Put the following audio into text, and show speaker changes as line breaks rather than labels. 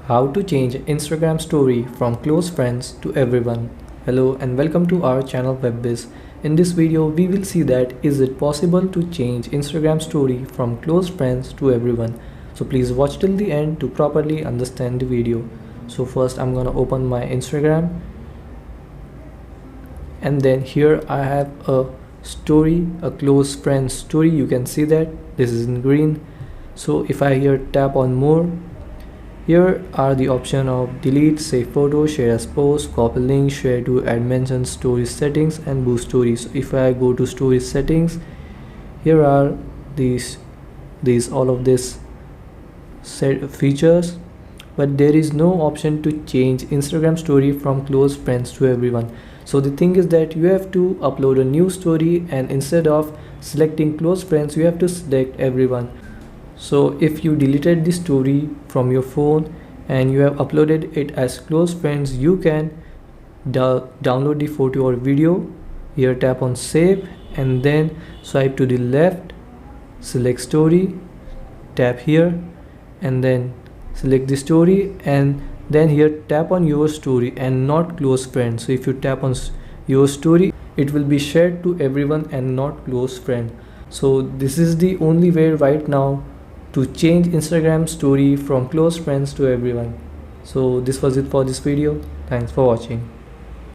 How to change Instagram story from close friends to everyone. Hello and welcome to our channel Whizz. In this video we will see that is it possible to change Instagram story from close friends to everyone. So please watch till the end to properly understand the video. So first I'm gonna open my Instagram, and then here I have a story, a close friend story. You can see that this is in green. So if I here tap on more, here are the option of delete, save photo, share as post, copy link, share to add mention, story settings and boost stories. So if I go to story settings, here are these all of this set features, but there is no option to change Instagram story from close friends to everyone. So the thing is that you have to upload a new story, and instead of selecting close friends you have to select everyone. So if you deleted the story from your phone and you have uploaded it as close friends, you can download the photo or video. Here tap on save and then swipe to the left, select story, tap here and then select the story, and then here tap on your story and not close friends. So if you tap on your story, it will be shared to everyone and not close friend. So this is the only way right now to change Instagram story from close friends to everyone. So this was it for this video. Thanks for watching.